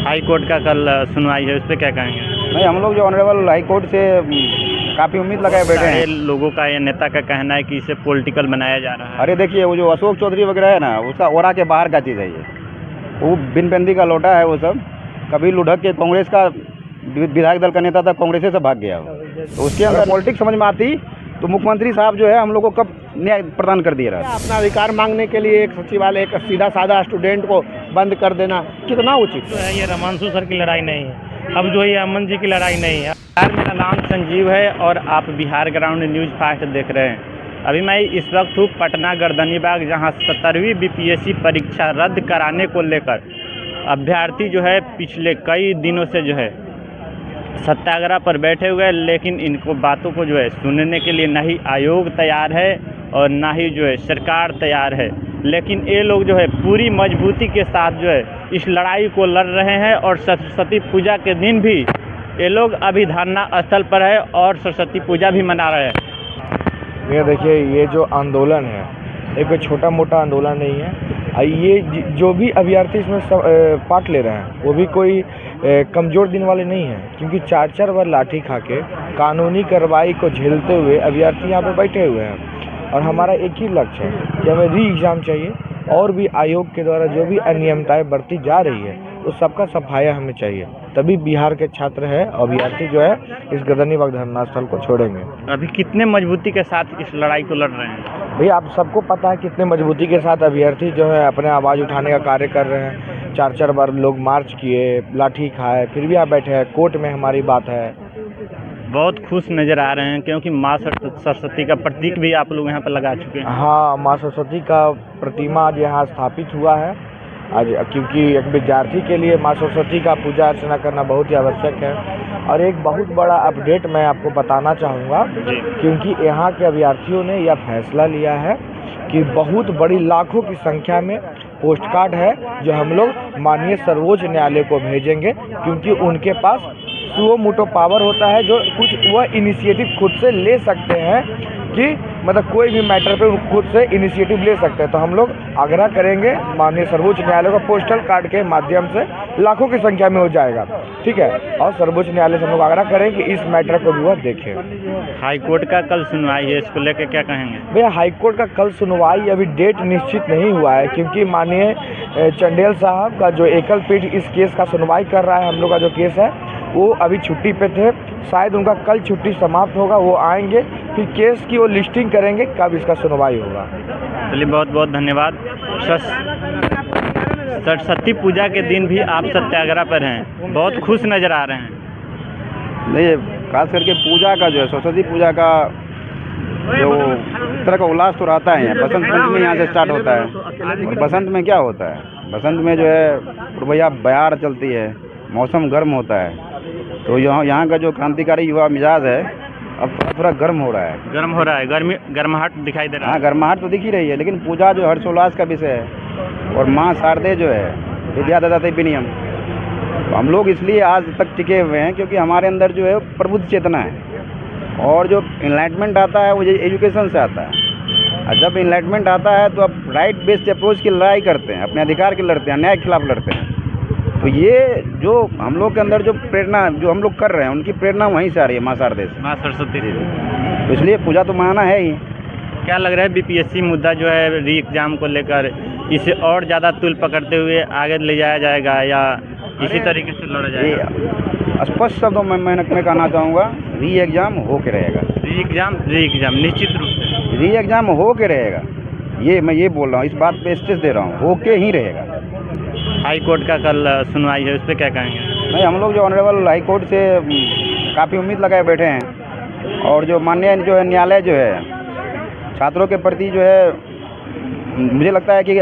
High court का कल सुनवाई है, उस पर क्या कहेंगे? नहीं, हम लोग जो ऑनरेबल हाई कोर्ट से काफ़ी उम्मीद लगाए बैठे हैं। लोगों का या नेता का कहना है कि इसे पॉलिटिकल बनाया जा रहा है। अरे देखिए, वो जो अशोक चौधरी वगैरह है ना, उसका ओरा के बाहर का चीज़ है ये। वो बिन बंदी का लौटा है वो सब। कभी लुढ़क के कांग्रेस का विधायक दल का नेता था, कांग्रेस से भाग गया वो। तो उसके अंदर पॉलिटिक्स समझ में आती तो मुख्यमंत्री साहब जो है हम लोग को कब न्याय प्रदान कर दिया रहा। अपना अधिकार मांगने के लिए एक सचिवालय, एक सीधा साधा स्टूडेंट को बंद कर देना कितना उचित तो है? ये रमांशु सर की लड़ाई नहीं है, अब जो ये अमन जी की लड़ाई नहीं है। मेरा नाम संजीव है और आप बिहार ग्राउंड न्यूज़ फास्ट देख रहे हैं। अभी मैं इस वक्त हूँ पटना गर्दनीबाग, जहाँ 17वीं बीपीएससी परीक्षा रद्द कराने को लेकर अभ्यर्थी जो है पिछले कई दिनों से जो है सत्याग्रह पर बैठे हुए हैं, लेकिन इनको बातों को जो है सुनने के लिए ना ही आयोग तैयार है और ना ही जो है सरकार तैयार है। लेकिन ये लोग जो है पूरी मजबूती के साथ जो है इस लड़ाई को लड़ रहे हैं और सरस्वती पूजा के दिन भी ये लोग अभी धरना स्थल पर है और सरस्वती पूजा भी मना रहे हैं। ये देखिए, ये जो आंदोलन है ये कोई छोटा मोटा आंदोलन नहीं है। ये जो भी अभ्यर्थी इसमें पार्ट ले रहे हैं वो भी कोई कमज़ोर दिन वाले नहीं हैं, क्योंकि 4-4 बार लाठी खा के कानूनी कार्रवाई को झेलते हुए अभ्यर्थी यहाँ पे बैठे हुए हैं। और हमारा एक ही लक्ष्य है कि हमें री एग्ज़ाम चाहिए, और भी आयोग के द्वारा जो भी अनियमितताएँ बरती जा रही है उस सबका सफाया हमें चाहिए, तभी बिहार के छात्र है अभ्यर्थी जो है इस गर्दनीबाग धरना स्थल को छोड़ेंगे। अभी कितने मजबूती के साथ इस लड़ाई को लड़ रहे हैं? भैया, आप सबको पता है कितने मजबूती के साथ अभ्यर्थी जो है अपने आवाज़ उठाने का कार्य कर रहे हैं। 4-4 बार लोग मार्च किए, लाठी खाए, फिर भी आप बैठे हैं। कोर्ट में हमारी बात है। बहुत खुश नज़र आ रहे हैं क्योंकि माँ सरस्वती का प्रतीक भी आप लोग यहाँ पर लगा चुके हैं। हाँ, माँ सरस्वती का प्रतिमा आज यहाँ स्थापित हुआ है आज, क्योंकि एक विद्यार्थी के लिए माँ सरस्वती का पूजा अर्चना करना बहुत ही आवश्यक है। और एक बहुत बड़ा अपडेट मैं आपको बताना चाहूँगा, क्योंकि यहाँ के अभ्यर्थियों ने यह फैसला लिया है कि बहुत बड़ी लाखों की संख्या में पोस्ट कार्ड है जो हम लोग माननीय सर्वोच्च न्यायालय को भेजेंगे, क्योंकि उनके पास सुओ मोटो पावर होता है, जो कुछ वह इनिशिएटिव खुद से ले सकते हैं कि मतलब कोई भी मैटर पे खुद से इनिशिएटिव ले सकते हैं। तो हम लोग आग्रह करेंगे माननीय सर्वोच्च न्यायालय को, पोस्टल कार्ड के माध्यम से लाखों की संख्या में हो जाएगा, ठीक है। और सर्वोच्च न्यायालय से हम लोग आग्रह करें कि इस मैटर को भी वह देखें। हाई कोर्ट का कल सुनवाई है, इसको लेकर क्या कहेंगे? भैया, हाई कोर्ट का कल सुनवाई अभी डेट निश्चित नहीं हुआ है, क्योंकि माननीय चंडेल साहब का जो एकल पीठ इस केस का सुनवाई कर रहा है, हम लोग का जो केस है वो अभी छुट्टी पे थे। शायद उनका कल छुट्टी समाप्त होगा, वो आएंगे फिर केस की वो लिस्टिंग करेंगे कब इसका सुनवाई होगा। चलिए, बहुत बहुत धन्यवाद। सरस्वती पूजा के दिन भी आप सत्याग्रह पर हैं, बहुत खुश नज़र आ रहे हैं। नहीं, खास करके पूजा का जो है, सरस्वती पूजा का जो तरह का उल्लास तो रहता है। यहाँ बसंत पंचमी यहाँ से स्टार्ट होता है। और बसंत में क्या होता है, बसंत में जो है भैया बयार चलती है, मौसम गर्म होता है। तो यहाँ का जो क्रांतिकारी युवा मिजाज है अब थोड़ा गर्म हो रहा है। गर्म हो रहा है, गर्माहट दिखाई दे रहा है। हाँ, गर्माहट तो दिख ही रही है, लेकिन पूजा जो हर्षोल्लास का विषय है। और माँ शारदे जो है विद्यादाता विनियम, तो हम लोग इसलिए आज तक टिके हुए हैं क्योंकि हमारे अंदर जो है प्रबुद्ध चेतना है। और जो इनलाइटमेंट आता है वो एजुकेशन से आता है। और जब इनलाइटमेंट आता है तो अब राइट बेस्ड अप्रोच की लड़ाई करते हैं, अपने अधिकार की लड़ते हैं, अन्याय के खिलाफ लड़ते हैं। तो ये जो हम लोग के अंदर जो प्रेरणा जो हम लोग कर रहे हैं, उनकी प्रेरणा वहीं से आ रही है, माँ शारदे से, माँ सरस्वती से। तो इसलिए पूजा तो मनाना है ही। क्या लग रहा है बीपीएससी मुद्दा जो है री एग्जाम को लेकर, इसे और ज़्यादा तुल पकड़ते हुए आगे ले जाया जाएगा या इसी तरीके से लड़ा जाएगा? स्पष्ट शब्दों में मैं कहना चाहूँगा, री एग्ज़ाम हो के रहेगा। री एग्ज़ाम निश्चित रूप से री एग्ज़ाम हो के रहेगा। ये मैं ये बोल रहा हूँ, इस बात पे स्ट्रेस दे रहा हूँ, हो के ही रहेगा। हाई कोर्ट का कल सुनवाई है, उस पर क्या कहेंगे? नहीं, हम लोग जो ऑनरेबल हाई कोर्ट से काफ़ी उम्मीद लगाए बैठे हैं। और जो माननीय जो है न्यायालय जो है छात्रों के प्रति जो है मुझे लगता है कि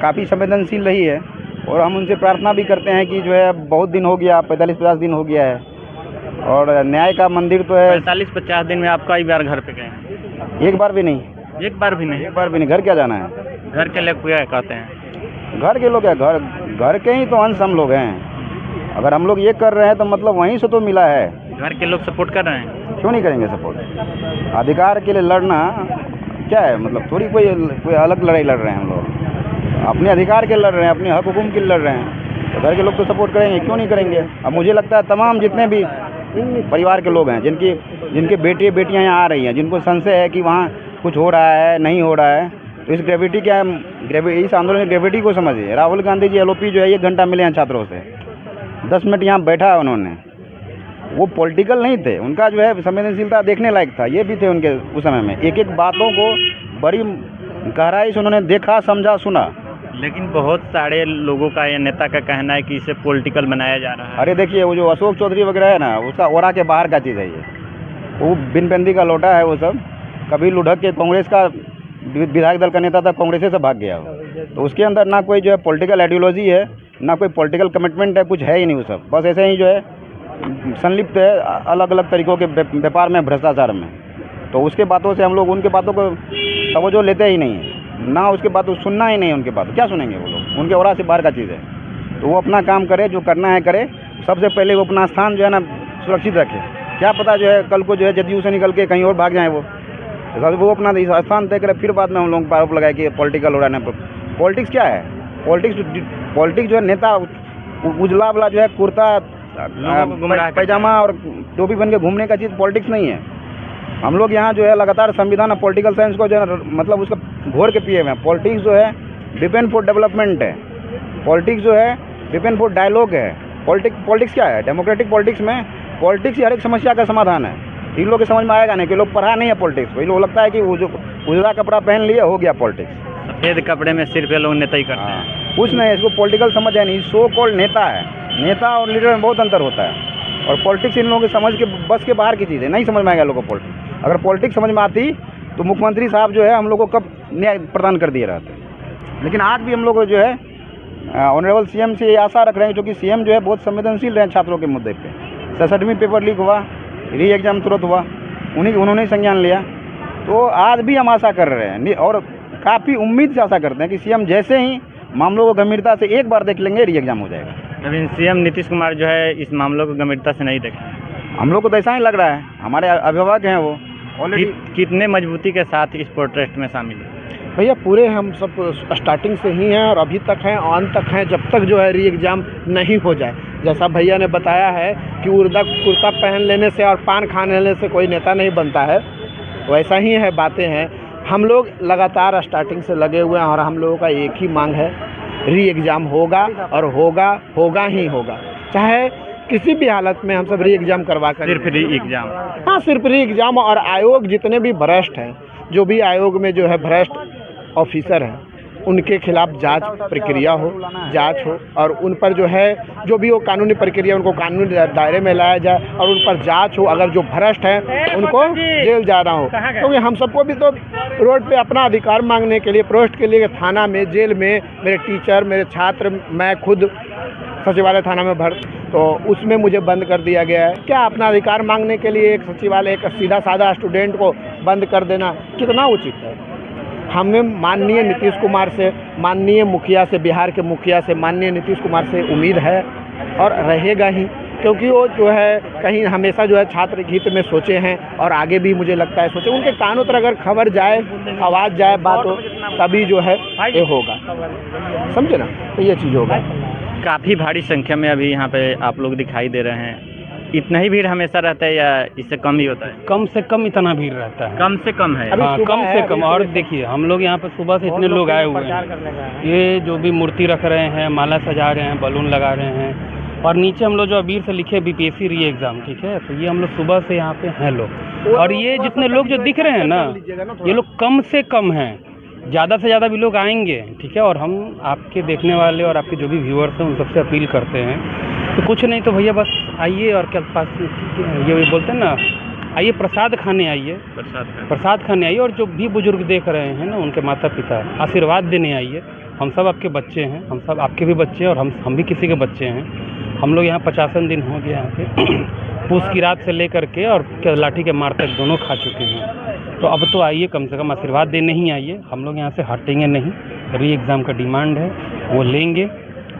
काफ़ी संवेदनशील रही है। और हम उनसे प्रार्थना भी करते हैं कि जो है बहुत दिन हो गया, 45-50 दिन हो गया है, और न्याय का मंदिर तो है। 45-50 दिन में आप कई बार घर पे गए हैं? एक बार भी नहीं। एक बार भी नहीं? एक बार भी नहीं। घर क्या जाना है? घर के लोग क्या कहते हैं? घर के लोग क्या, घर के ही तो अंश हम लोग हैं। अगर हम लोग ये कर रहे हैं तो मतलब वहीं से तो मिला है। घर के लोग सपोर्ट कर रहे हैं? क्यों नहीं करेंगे सपोर्ट? अधिकार के लिए लड़ना क्या है, मतलब थोड़ी कोई अलग लड़ाई लड़ रहे हैं हम लोग। अपने अधिकार के लड़ रहे हैं, अपने हक हुकुम के लड़ रहे हैं। तो घर के लोग तो सपोर्ट करेंगे, क्यों नहीं करेंगे। अब मुझे लगता है तमाम जितने भी परिवार के लोग हैं, जिनके बेटे बेटियां यहाँ आ रही हैं, जिनको संशय है कि वहाँ कुछ हो रहा है, नहीं हो रहा है, तो इस इस आंदोलन की ग्रेविटी को समझिए। राहुल गांधी जी LOP जो है 1 घंटा मिले हैं छात्रों से, 10 मिनट यहाँ बैठा है उन्होंने। वो पॉलिटिकल नहीं थे, उनका जो है संवेदनशीलता देखने लायक था। ये भी थे उनके उस समय में, एक एक बातों को बड़ी गहराई से उन्होंने देखा, समझा, सुना। लेकिन बहुत सारे लोगों का या नेता का कहना है कि इसे पॉलिटिकल बनाया जा रहा है। अरे देखिए, वो जो अशोक चौधरी वगैरह है ना, उसका ओरा के बाहर का चीज़ है ये। वो बिन पेंदी का लोटा है वो सब। कभी लुढ़क के कांग्रेस का विधायक दल का नेता था, कांग्रेस से भाग गया वो। तो उसके अंदर ना कोई जो है पॉलिटिकल आइडियोलॉजी है, ना कोई पॉलिटिकल कमिटमेंट है, कुछ है ही नहीं वो सब। बस ऐसे ही जो है संलिप्त है अलग अलग तरीक़ों के व्यापार में, भ्रष्टाचार में। तो उसके बातों से हम लोग उनके बातों को तवज्जो लेते ही नहीं है, ना उसके बातों सुनना ही नहीं। उनके बात क्या सुनेंगे वो लोग, उनके ओरा से बाहर का चीज़ है। तो वो अपना काम करे, जो करना है करे। सबसे पहले वो अपना स्थान जो है ना सुरक्षित रखे। क्या पता जो है कल को जो है जदयू से निकल के कहीं और भाग जाए वो। तो वो अपना स्थान तय करे, फिर बाद में हम लोग आरोप लगाए कि पॉलिटिकल हो रहा है। पॉलिटिक्स क्या है? पॉलिटिक्स जो है नेता उजला वाला जो है कुर्ता पैजामा और टोपी बन के घूमने का चीज़ पॉलिटिक्स नहीं है। हम लोग यहाँ जो है लगातार संविधान और पॉलिटिकल साइंस को जो है मतलब उसका घोर के पिए हुए हैं। पॉलिटिक्स जो है डिपेंड फॉर डेवलपमेंट है। पॉलिटिक्स जो है डिपेंड फॉर डायलॉग है। पॉलिटिक्स क्या है? डेमोक्रेटिक पॉलिटिक्स में पॉलिटिक्स हर एक समस्या का समाधान है। इन लोग के समझ में आएगा नहीं कि लोग पढ़ा नहीं है पॉलिटिक्स को। इन लोग लगता है कि वो जो उजला कपड़ा पहन लिया हो गया पॉलिटिक्स। सफ़ेद कपड़े में सिर्फ ये लोग नेता ही करते हैं। कुछ नहीं, इसको पॉलिटिकल समझ है नहीं। सो कॉल्ड नेता है। नेता और लीडर में बहुत अंतर होता है। और पॉलिटिक्स इन लोगों की समझ के बस के बाहर की चीज़ है। नहीं समझ में आएगा लोगों को पॉलिटिक्स। अगर पॉलिटिक्स समझ में आती तो मुख्यमंत्री साहब जो है हम लोग को कब न्याय प्रदान कर दिए रहते। लेकिन आज भी हम लोग जो है ऑनरेबल CM से ये आशा रख रहे हैं, क्योंकि CM जो है बहुत संवेदनशील रहे छात्रों के मुद्दे पे। 67वीं पेपर लीक हुआ, री एग्ज़ाम तुरंत हुआ, उन्होंने संज्ञान लिया। तो आज भी हम आशा कर रहे हैं और काफ़ी उम्मीद से आशा करते हैं कि CM जैसे ही मामलों को गंभीरता से एक बार देख लेंगे, री एग्ज़ाम हो जाएगा। लेकिन CM नीतीश कुमार जो है इस मामलों को गंभीरता से नहीं देखें। हम लोग को तो ऐसा ही लग रहा है। हमारे अभिभावक हैं वो ऑलरेडी। कितने मजबूती के साथ इस प्रोटेस्ट में शामिल है? भैया पूरे हम सब स्टार्टिंग से ही हैं और अभी तक हैं, अंत तक हैं, जब तक जो है री एग्ज़ाम नहीं हो जाए। जैसा भैया ने बताया है कि कुर्ता पहन लेने से और पान खा लेने से कोई नेता नहीं बनता है, वैसा ही है, बातें हैं। हम लोग लगातार स्टार्टिंग से लगे हुए हैं और हम लोगों का एक ही मांग है, री एग्ज़ाम होगा और होगा ही होगा। चाहे किसी भी हालत में हम सब री एग्ज़ाम करवा कर। सिर्फ री एग्ज़ाम? हाँ, सिर्फ री एग्ज़ाम। और आयोग जितने भी भ्रष्ट हैं, जो भी आयोग में जो है भ्रष्ट ऑफिसर हैं, उनके खिलाफ जांच प्रक्रिया हो, जांच हो और उन पर जो है जो भी वो कानूनी प्रक्रिया उनको कानूनी दायरे में लाया जाए और उन पर जांच हो। अगर जो भ्रष्ट हैं उनको जेल जाना हो, क्योंकि हम सबको भी तो रोड पे अपना अधिकार मांगने के लिए, प्रोटेस्ट के लिए थाना में, जेल में, मेरे टीचर, मेरे छात्र, मैं खुद सचिवालय थाना में तो उसमें मुझे बंद कर दिया गया है। क्या अपना अधिकार मांगने के लिए एक सचिवालय, एक सीधा साधा स्टूडेंट को बंद कर देना कितना उचित है? हमें माननीय नीतीश कुमार से, माननीय मुखिया से, बिहार के मुखिया से, माननीय नीतीश कुमार से उम्मीद है और रहेगा ही, क्योंकि वो जो है कहीं हमेशा जो है छात्र हित में सोचे हैं और आगे भी मुझे लगता है सोचे। उनके कानों तक अगर खबर जाए, आवाज़ जाए, बात हो, तभी जो है ये होगा, समझे ना? तो ये चीज़ होगा। काफ़ी भारी संख्या में अभी यहाँ पे आप लोग दिखाई दे रहे हैं। इतना ही भीड़ हमेशा रहता है या इससे कम ही होता है? कम से कम इतना भीड़ रहता है। कम से कम है? हाँ, कम से कम। और देखिए हम लोग यहाँ पे सुबह से इतने लोग आए हुए हैं, ये जो भी मूर्ति रख रहे हैं, माला सजा रहे हैं, बलून लगा रहे हैं और नीचे हम लोग जो अबीर से लिखे BPSC री एग्ज़ाम, ठीक है, तो ये हम लोग सुबह से यहाँ पे हैं लोग। और ये जितने लोग जो दिख रहे हैं ना, ये लोग कम से कम हैं, ज़्यादा से ज़्यादा भी लोग आएंगे, ठीक है। और हम आपके देखने वाले और आपके जो भी व्यूअर्स हैं उन सबसे अपील करते हैं तो कुछ नहीं तो भैया बस आइए और क्या पास ये बोलते हैं ना, आइए प्रसाद खाने आइए, प्रसाद खाने आइए। और जो भी बुजुर्ग देख रहे हैं ना, उनके माता पिता, आशीर्वाद देने आइए। हम सब आपके बच्चे हैं, हम सब आपके भी बच्चे हैं और हम भी किसी के बच्चे हैं। हम लोग यहाँ 50 दिन हो गए यहाँ पे पूस की रात से लेकर के और लाठी के मार तक दोनों खा चुके हैं। तो अब तो आइए, कम से कम आशीर्वाद देने ही आइए। हम लोग यहाँ से हटेंगे नहीं, री एग्ज़ाम का डिमांड है वो लेंगे।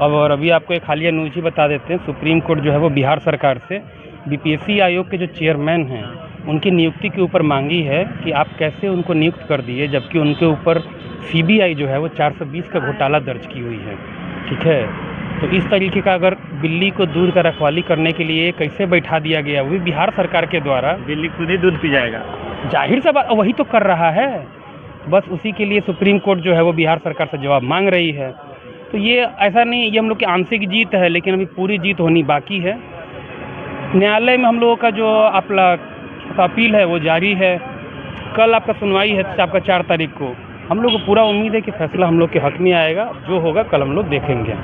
और अभी आपको एक हालिया न्यूज़ ही बता देते हैं, सुप्रीम कोर्ट जो है वो बिहार सरकार से BPSC आयोग के जो चेयरमैन हैं उनकी नियुक्ति के ऊपर मांगी है कि आप कैसे उनको नियुक्त कर दिए, जबकि उनके ऊपर CBI जो है वो 420 का घोटाला दर्ज की हुई है, ठीक है। तो इस तरीके का अगर बिल्ली को दूध का रखवाली करने के लिए कैसे बैठा दिया गया, वो भी बिहार सरकार के द्वारा, बिल्ली खुद ही दूध पी जाएगा। जाहिर सा बात वही तो कर रहा है। बस उसी के लिए सुप्रीम कोर्ट जो है वो बिहार सरकार से जवाब मांग रही है। तो ये ऐसा नहीं, ये हम लोग की आंशिक जीत है, लेकिन अभी पूरी जीत होनी बाकी है। न्यायालय में हम लोगों का जो आपका अपील है वो जारी है। कल आपका सुनवाई है आपका 4 तारीख को। हम लोग को पूरा उम्मीद है कि फैसला हम लोग के हक में आएगा। जो होगा कल हम लोग देखेंगे।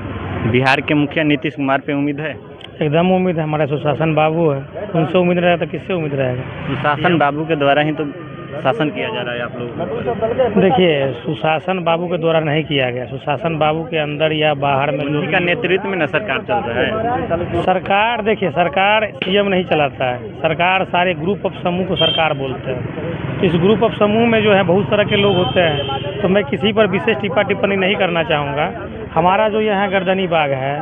बिहार के मुखिया नीतीश कुमार पे उम्मीद है? एकदम उम्मीद है। हमारा सुशासन बाबू है, उनसे उम्मीद रहेगा तो किससे उम्मीद रहेगा। सुशासन बाबू के द्वारा ही तो शासन किया जा रहा है आप लोग। देखिए, सुशासन बाबू के द्वारा नहीं किया गया। सुशासन बाबू के अंदर या बाहर में उन्हीं का नेतृत्व में न सरकार चल रहा है। सरकार, देखिए, सरकार सीएम नहीं चलाता है। सरकार सारे ग्रुप ऑफ समूह को सरकार बोलते हैं। इस ग्रुप ऑफ समूह में जो है बहुत तरह के लोग होते हैं। तो मैं किसी पर विशेष टिप्पणी नहीं करना चाहूँगा। हमारा जो यहाँ गर्दनी बाग है,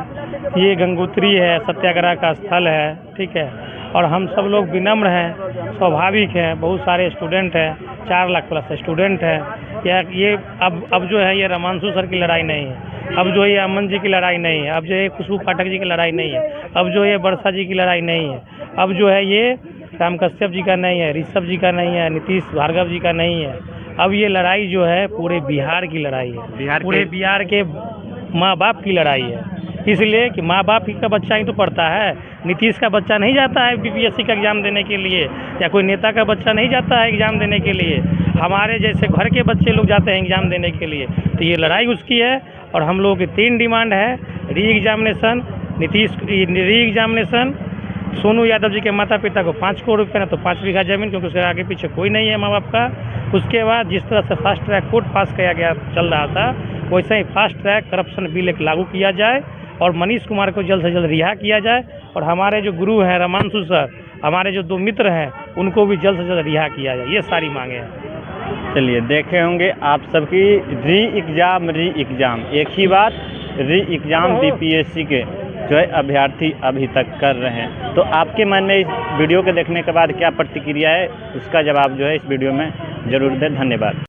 ये गंगोत्री है, सत्याग्रह का स्थल है, ठीक है। और हम सब लोग विनम्र हैं, स्वाभाविक हैं। बहुत सारे स्टूडेंट हैं, 4 लाख प्लस स्टूडेंट हैं। ये अब जो है ये रमांशु सर की लड़ाई नहीं है। अब जो ये अमन जी की लड़ाई नहीं है। अब जो ये खुशबू पाठक जी की लड़ाई नहीं है। अब जो ये वर्षा जी की लड़ाई नहीं है। अब जो है ये राम कश्यप जी का नहीं है, ऋषभ जी का नहीं है, नीतीश भार्गव जी का नहीं है। अब ये लड़ाई जो है पूरे बिहार की लड़ाई है, पूरे बिहार के माँ बाप की लड़ाई है। इसलिए कि माँ बाप का बच्चा ही तो पढ़ता है। नीतीश का बच्चा नहीं जाता है बीपीएससी का एग्ज़ाम देने के लिए, या कोई नेता का बच्चा नहीं जाता है एग्ज़ाम देने के लिए। हमारे जैसे घर के बच्चे लोग जाते हैं एग्ज़ाम देने के लिए। तो ये लड़ाई उसकी है। और हम लोगों की 3 डिमांड है: re examination, re examination, Sonu Yadav ji के माता पिता को 5 करोड़ रुपये ना तो 5 बीघा ज़मीन, क्योंकि उसके आगे पीछे कोई नहीं है माँ बाप का। उसके बाद जिस तरह से फास्ट ट्रैक कोर्ट पास किया गया चल रहा था, वैसे ही फास्ट ट्रैक करप्शन बिल एक लागू किया जाए और मनीष कुमार को जल्द से जल्द रिहा किया जाए। और हमारे जो गुरु हैं रमांशु सर, हमारे जो 2 मित्र हैं, उनको भी जल्द से जल्द रिहा किया जाए। ये सारी मांगे हैं। चलिए, देखे होंगे आप सबकी री एग्ज़ाम एक ही बात, री एग्ज़ाम बीपीएससी के जो है अभ्यर्थी अभी तक कर रहे हैं। तो आपके मन में इस वीडियो के देखने के बाद क्या प्रतिक्रिया है, उसका जवाब जो है इस वीडियो में ज़रूर दें। धन्यवाद।